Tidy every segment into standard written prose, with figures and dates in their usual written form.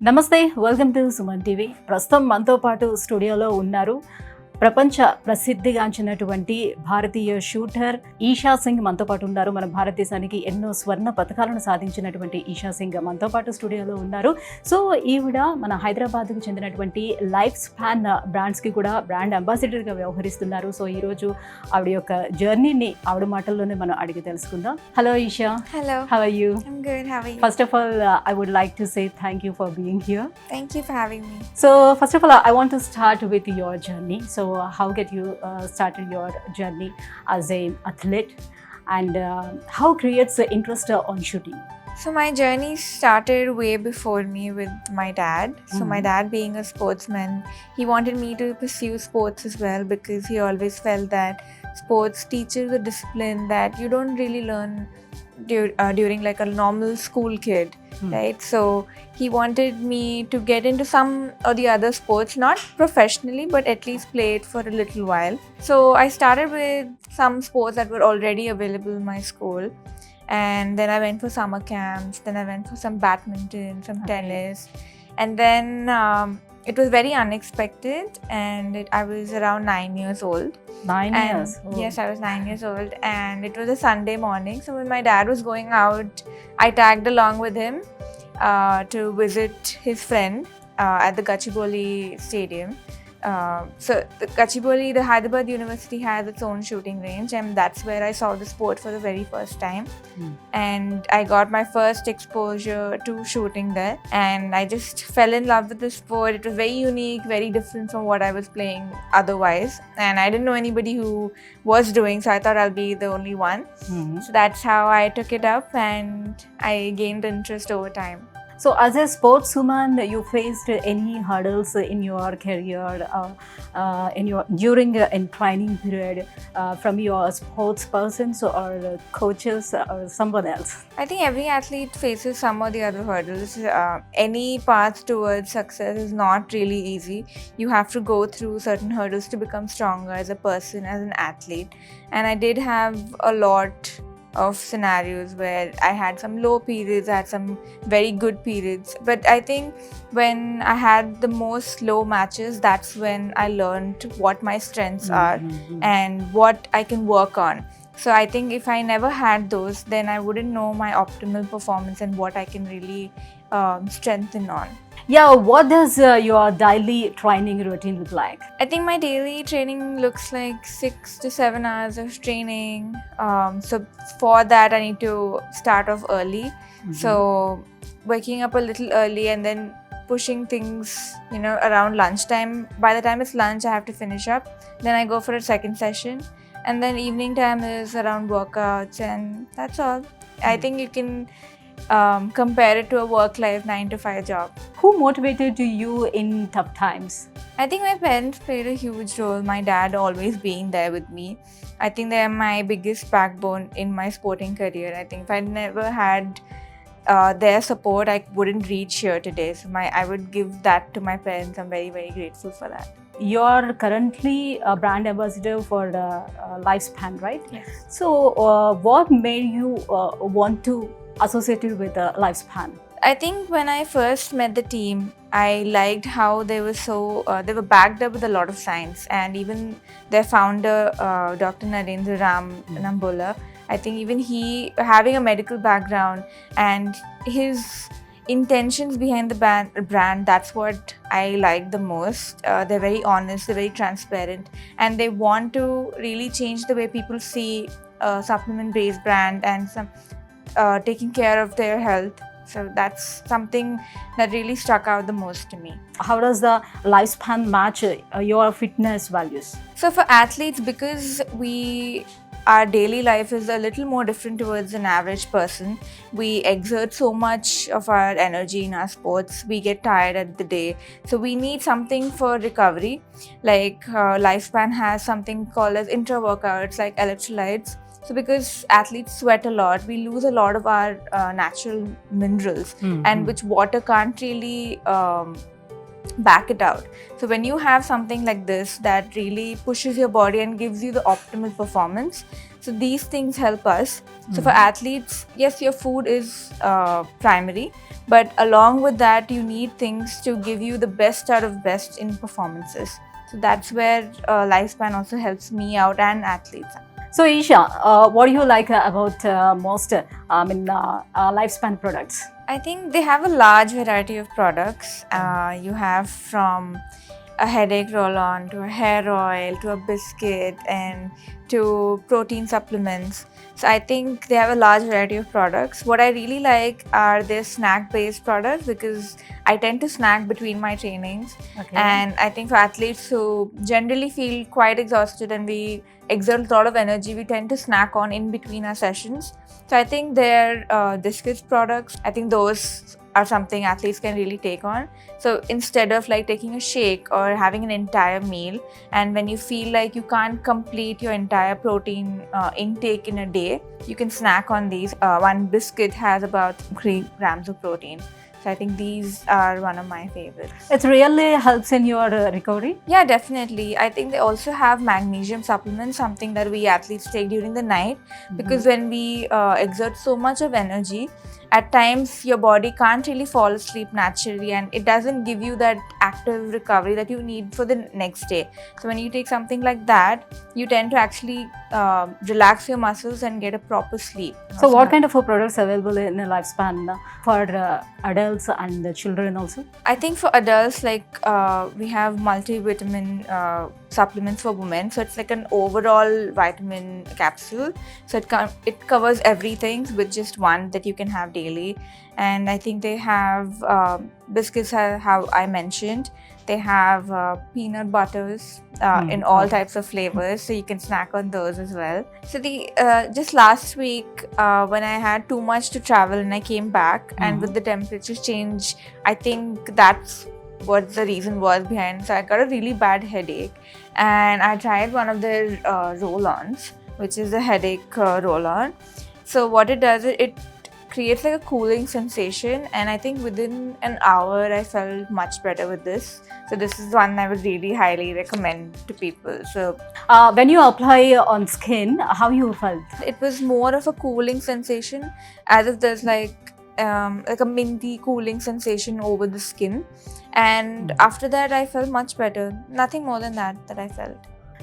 నమస్తే, welcome to Suman TV. ప్రస్తుతం మనతో పాటు స్టూడియోలో ఉన్నారు ప్రపంచ ప్రసిద్ధిగాంచినటువంటి భారతీయ షూటర్ ఈషా సింగ్ మనతో పాటు ఉన్నారు. మన భారతదేశానికి ఎన్నో స్వర్ణ పథకాలను సాధించినటువంటి ఈషా సింగ్ మనతో పాటు స్టూడియోలో ఉన్నారు. సో ఈవిడ మన హైదరాబాద్కు చెందినటువంటి లైఫ్ స్పాన్ బ్రాండ్స్కి కూడా బ్రాండ్ అంబాసిడర్గా వ్యవహరిస్తున్నారు. సో ఈరోజు ఆవిడ యొక్క జర్నీని ఆవిడ మాటల్లోనే మనం అడిగి తెలుసుకుందాం. Hello Isha. Hello. How are you? I'm good. How are you? First of all, I would like to say thank you for being here. Thank you for having me. So first of all, I want to start with your journey. So how get you started your journey as an athlete, and how creates the interest on shooting? So my journey started way before me with my dad. So my dad being a sportsman, he wanted me to pursue sports as well because he always felt that sports teaches a discipline that you don't really learn during like a normal school kid, right? So he wanted me to get into some or the other sports, not professionally, but at least play it for a little while. So I started with some sports that were already available in my school. And then I went for summer camps, then I went for some badminton, some tennis. And then it was very unexpected, and I was around 9 years old. 9 years? Oh. Yes, I was 9 years old, and it was a Sunday morning. So when my dad was going out, I tagged along with him to visit his friend at the Gachibowli Stadium. So the Gachibowli, the Hyderabad University has its own shooting range, and that's where I saw the sport for the very first time. And I got my first exposure to shooting there, and I just fell in love with the sport. It was very unique, very different from what I was playing otherwise, and I didn't know anybody who was doing, so I thought I'll be the only one. So that's how I took it up, and I gained interest over time. So as a sportswoman, you faced any hurdles in your career, in training period, from your sports persons or coaches or someone else? I think every athlete faces some or the other hurdles. Any path towards success is not really easy. You have to go through certain hurdles to become stronger as a person, as an athlete. And I did have a lot of scenarios where I had some low periods, I had some very good periods. But I think when I had the most low matches, that's when I learned what my strengths are and what I can work on. So I think if I never had those, then I wouldn't know my optimal performance and what I can really strengthen on. Yeah, what does your daily training routine look like? I think my daily training looks like 6 to 7 hours of training. So for that, I need to start off early. So waking up a little early and then pushing things, around lunchtime. By the time it's lunch, I have to finish up. Then I go for a second session. And then evening time is around workouts, and that's all. I think you can compare it to a work-life 9 to 5 job. Who motivated you in tough times? I think my parents played a huge role. My dad always being there with me. I think they are my biggest backbone in my sporting career. I think if I never had their support, I wouldn't reach here today. So I would give that to my parents. I'm very, very grateful for that. You're currently a brand ambassador for Lifespan, right? Yes. So what made you want to associate it with Lifespan? I think when I first met the team, I liked how they were they were backed up with a lot of science, and even their founder, Dr. Narendra Ram Nambola, I think even he having a medical background and his intentions behind the brand, that's what I like the most. They're very honest, they're very transparent, and they want to really change the way people see a supplement-based brand and some taking care of their health. So that's something that really struck out the most to me. How does the Lifespan match your fitness values? So for athletes, because our daily life is a little more different towards an average person. We exert so much of our energy in our sports. We get tired at the day. So we need something for recovery. Like Lifespan has something called as intra-workouts, like electrolytes. So because athletes sweat a lot, we lose a lot of our natural minerals, and which water can't really back it out. So when you have something like this that really pushes your body and gives you the optimal performance, So these things help us. So for athletes, yes, your food is primary, but along with that, you need things to give you the best out of best in performances. So that's where Lifespan also helps me out and athletes. So Isha, what do you like about most Lifespan products? I think they have a large variety of products. You have from a headache roll-on to a hair oil to a biscuit and to protein supplements. So I think they have a large variety of products. What I really like are their snack-based products because I tend to snack between my trainings. Okay. And I think for athletes who generally feel quite exhausted and we exert a lot of energy, we tend to snack on in between our sessions. So I think their Discus products, I think those are something athletes can really take on. So instead of like taking a shake or having an entire meal, and when you feel like you can't complete your entire protein intake in a day, you can snack on these. One biscuit has about 3 grams of protein. So I think these are one of my favorites. It really helps in your recovery? Yeah, definitely. I think they also have magnesium supplements, something that we athletes take during the night, because when we exert so much of energy, at times your body can't really fall asleep naturally and it doesn't give you that active recovery that you need for the next day. So when you take something like that, you tend to actually relax your muscles and get a proper sleep. So what kind of products available in a Lifespan for adults and children also? I think for adults, like we have multivitamin supplements for women. So it's like an overall vitamin capsule. So it covers everything with just one that you can have daily. And I think they have biscuits, how I mentioned. They have peanut butters in all types of flavors, so you can snack on those as well. So the just last week when I had too much to travel and I came back, and with the temperature change, I think that's what the reason was behind. So I got a really bad headache, and I tried one of their roll-ons, which is a headache roll-on. So what it does is it creates like a cooling sensation, and I think within an hour I felt much better with this. So this is one I would really highly recommend to people. So when you apply on skin, how you felt? it was more of a cooling sensation, as if there's like a minty cooling sensation over the skin, and after that I felt much better. Nothing more than that I felt.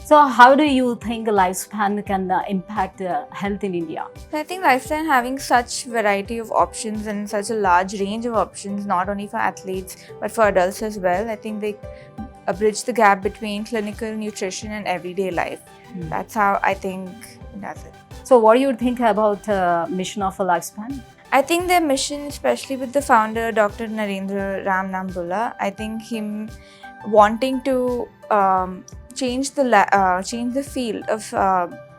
So how do you think Lifespan can impact health in India? So I think Lifespan having such variety of options and such a large range of options, not only for athletes but for adults as well, I think they bridge the gap between clinical nutrition and everyday life. That's how I think it does it. So what do you think about mission of a Lifespan? I think their mission, especially with the founder, Dr. Narendra Ram Nambulla, I think him wanting to change the field of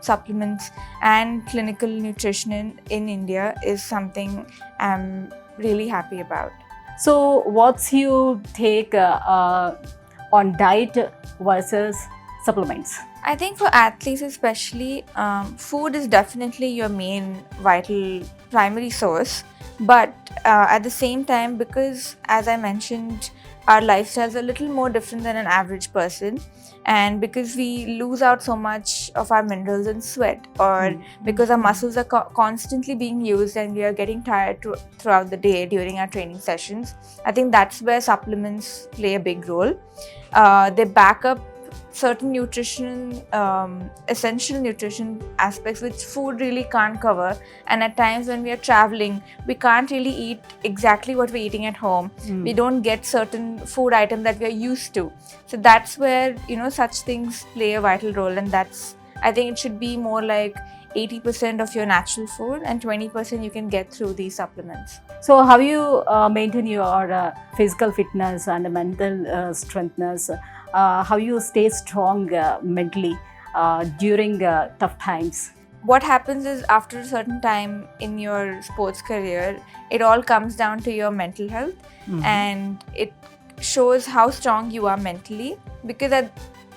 supplements and clinical nutrition in India is something I'm really happy about. So what's your take on diet versus supplements? I think for athletes especially, food is definitely your main vital primary source, but at the same time, because as I mentioned, our lifestyles are a little more different than an average person, and because we lose out so much of our minerals in sweat, or because our muscles are constantly being used and we are getting tired throughout the day during our training sessions, I think that's where supplements play a big role. They back up certain essential nutrition aspects which food really can't cover, and at times when we are traveling, we can't really eat exactly what we're eating at home. We don't get certain food items that we are used to. So that's where such things play a vital role, and I think it should be more like 80% of your natural food and 20% you can get through these supplements. So how you maintain your physical fitness and mental strengthness? How you stay strong mentally during tough times? What happens is, after a certain time in your sports career, it all comes down to your mental health, and it shows how strong you are mentally, because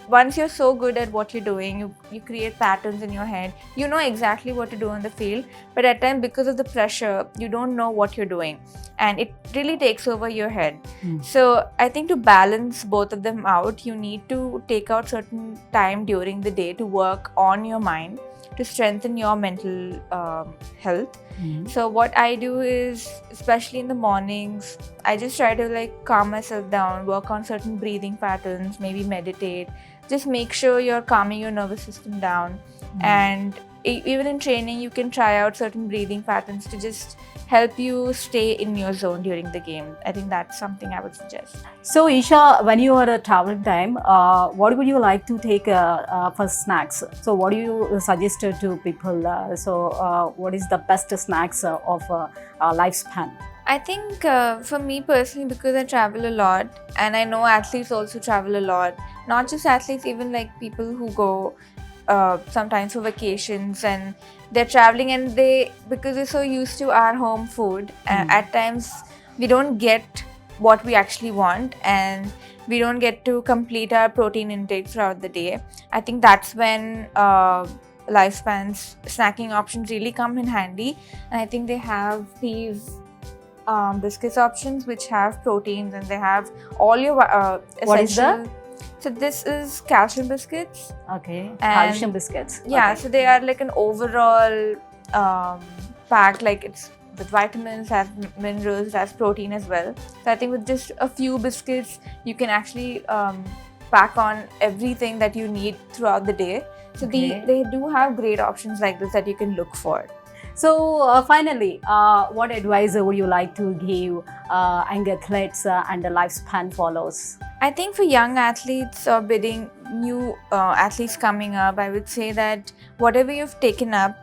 once you're so good at what you're doing, you create patterns in your head. You know exactly what to do on the field, but at times because of the pressure, you don't know what you're doing, and it really takes over your head. So I think to balance both of them out, you need to take out certain time during the day to work on your mind, to strengthen your mental health. So what I do is, especially in the mornings, I just try to like calm myself down, work on certain breathing patterns, maybe meditate. Just make sure you're calming your nervous system down. And even in training, you can try out certain breathing patterns to just help you stay in your zone during the game. I think that's something I would suggest. So Isha, when you are at traveling time, what would you like to take for snacks? So what do you suggest to people? What is the best snacks of lifespan? I think for me personally, because I travel a lot, and I know athletes also travel a lot, not just athletes, even like people who go sometimes for vacations, and they're traveling, and because we're so used to our home food, at times we don't get what we actually want, and we don't get to complete our protein intake throughout the day. I think that's when Lifespan's snacking options really come in handy, and I think they have these biscuits options which have proteins, and they have all your essential. What is that? So this is calcium biscuits. Okay, And- calcium biscuits. Yeah, Okay. so they are like an overall pack, like it's with vitamins, has minerals, has protein as well. So I think with just a few biscuits, you can actually pack on everything that you need throughout the day. So Okay. they do have great options like this that you can look for. So finally, what advice would you like to give young athletes and the Lifespan follows? I think for young athletes or bidding new athletes coming up, I would say that whatever you've taken up,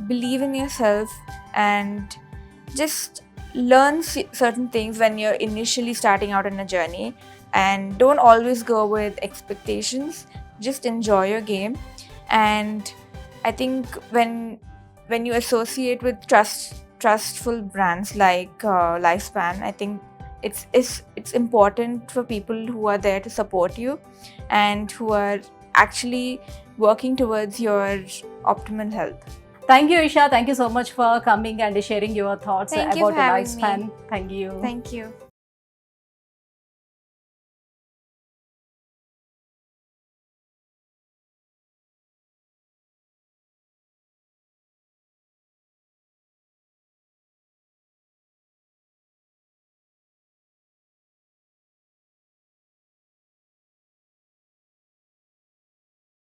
believe in yourself and just learn certain things when you're initially starting out on a journey, and don't always go with expectations. Just enjoy your game. And I think when you associate with trustful brands like Lifespan, I think it's important for people who are there to support you and who are actually working towards your optimal health. Thank you, Isha. Thank you so much for coming and sharing your thoughts Thank you about for the having Lifespan. me. Thank you. Thank you.